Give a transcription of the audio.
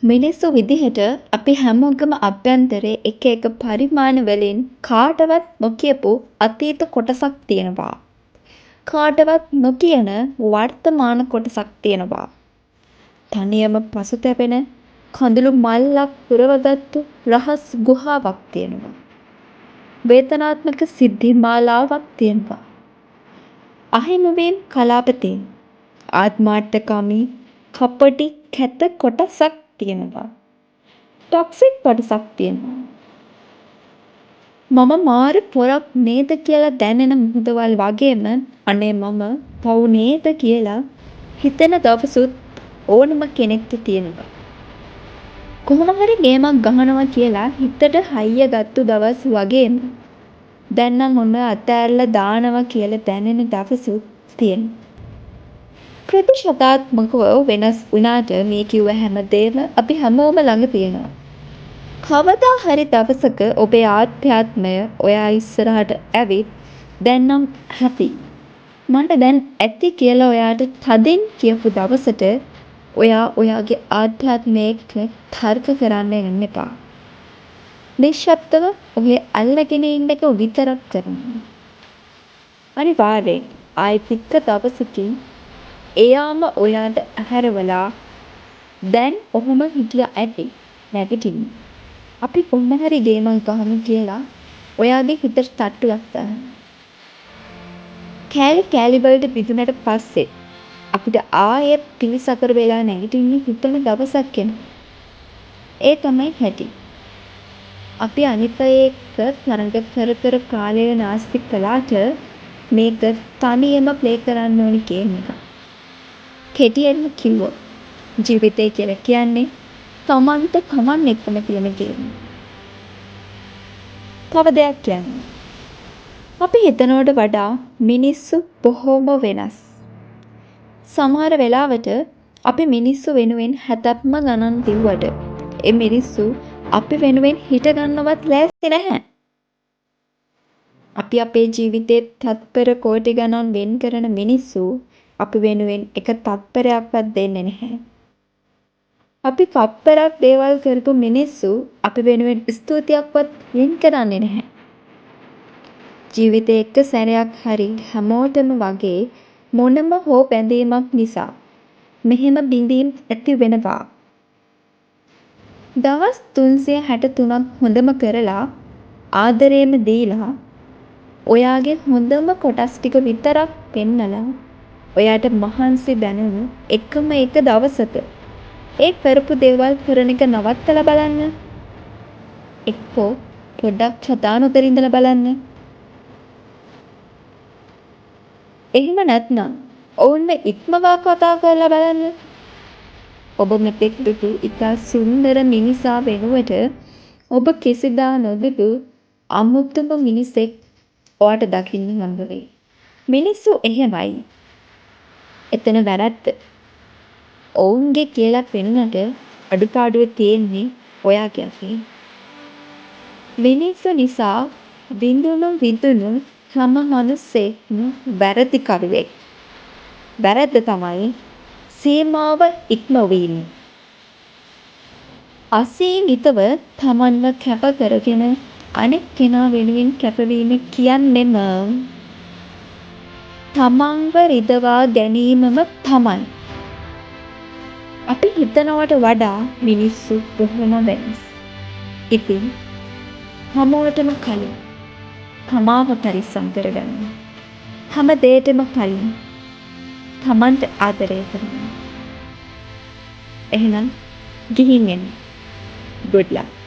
මිනිස්සු විදිහට අපි හැමෝගම අභ්‍යන්තරේ එක එක පරිමාණ වලින් කාටවත් නොකියපු අතීත කොටසක් තියෙනවා. කාටවත් නොකියන වර්තමාන කොටසක් තියෙනවා. තනියම පසුතැවෙන කඳුළු මල්ලක් පුරවගත්තු රහස් ගුහාවක් තියෙනවා. වේදනාත්මක සිද්ධි මාලාවක් තියෙනවා. අහිමිවීම් කලාපතේ ආත්මාර්ථකාමී කපටි කැත කොටසක් තියෙනවා. ටොක්සික් කොටසක් තියෙනවා. මම මාර පොරක් නේද කියලා දැනෙන මුහුදවල් වගේම අනේ මම පව් නේද කියලා හිතෙන දවසුත් ඕනම කෙනෙක්ට තියෙනවා. කොහොම හරි ගේමක් ගහනවා කියලා හිතට හයිය ගත්තු දවස් වගේම දැන් නම් ඔන්න අතෑරලා දානවා කියලා දැනෙන දවසුත් තියෙනවා. ප්‍රතිශතාත්මකව වෙනස් වුණාට මේ කිව්ව හැමදේම අපි හැමෝම ළඟ තියෙනවා. කවදා හරි දවසක ඔබේ ආධ්‍යාත්මය ඔයා ඉස්සරහට ඇවිත් දැන් නම් ඇති. මට දැන් ඇති කියලා ඔයාට තදින් කියපු දවසට ඔයා ඔයාගේ ආධ්‍යාත්මය එක්ක තර්ක කරන්න යන්න එපා. නිශ්ශබ්දව ඔහේ අල්ලගෙන ඉන්න එක විතරක් කරන්න. අනිවාර්යෙන් ආයෙත් එක දවසකින් එයාම ඔයාට ඇහැරවලා දැන් ඔහොම හිටියා ඇති නැගිටින්න. අපි කොහොම හරි ගේමක් ගහමු කියලා ඔයාගේ හිතට තට්ටුවක් දාන්න. කෑලි කෑලි වලට බිඳුනට පස්සේ අපිට ආයෙත් පිළිසකර වෙලා නැගිටින්න හිතන දවසක් එනවා. ඒ තමයි හැටි. අපි අනිත් අය එක්ක තරඟ කර කර කාලය නාස්ති කළාට මේක තනියම ප්ලේ කරන්න ඕනි ගේම් එකක්. කෙටියෙන්ම කිව්වොත් ජීවිතය කියලා කියන්නේ තමන්ට තමන් එක්කම තියෙන ගේම. තව දෙයක් කියන්නේ. අපි හිතනවට වඩා මිනිස්සු බොහෝම වෙනස්. සමහර වෙලාවට අපි මිනිස්සු වෙනුවෙන් හැතැප්ම ගණන් දිව්වට ඒ මිනිස්සු අපි වෙනුවෙන් හිට ගන්නවත් ලෑස්ති නැහැ. අපි අපේ ජීවිතේ තත්පර කෝටි ගණන් වෙන් කරන මිනිස්සු අපි වෙනුවෙන් එක තත්පරයක්වත් දෙන්නේ නැහැ. අපි පප්පරක් දේවල් කරපු මිනිස්සු අපි වෙනුවෙන් ස්තුතියක්වත් වෙන් කරන්නේ නැහැ. ජීවිතේ එක සැරයක් හරි හැමෝටම වගේ මොනම හෝ බැඳීමක් නිසා මෙහෙම බිඳීම් ඇති වෙනවා. දවස් 363ක් හොඳම කරලා ආදරේම දීලා ඔයාගේ හොඳම කොටස් ටික විතරක් පෙන්නලා ඔයාට මහන්සි දැනුණු එකම එක දවසක ඒ කරපු දේවල් කරන එක නවත්තලා බලන්න. එක්කෝ පොඩ්ඩක් කතා නොකර ඉඳලා බලන්න. එහෙම නැත්නම් ඔවුන්ව ඉක්මවා කතා කරලා බලන්න. ඔබ මෙතෙක් දුටු ඉතා සුන්දර මිනිසා වෙනුවට ඔබ කිසිදා නොදුටු අමුතුම මිනිසෙක් ඔයාට දකින්න හම්බ වෙයි. මිනිස්සු එහෙමයි. එතන වැරැද්ද ඔවුන්ගේ කියලා පෙනුනට අඩුපාඩුව තියෙන්නේ ඔයාගේ අතේ. මිනිස්සු නිසා විඳුණු හැම මිනිස්සෙක්ම වැරදිකරුවෙක්. වැරැද්ද තමයි සීමාව ඉක්මවීම. අසීමිතව තමන්ව කැප කරගෙන අනෙක් කෙනා වෙනුවෙන් කැපවීම කියන්නෙම තමන්ව රිදවා ගැනීමම තමයි. අපි හිතනවට වඩා මිනිස්සු බොහොම වෙනස්. ඉතින් හැමෝටම කලින් තමාව පරිස්සම් කරගන්න. හැම දෙයකටම කලින් තමන්ට ආදරය කරන්න. එහෙනම් ගිහින් එන්න. Good luck.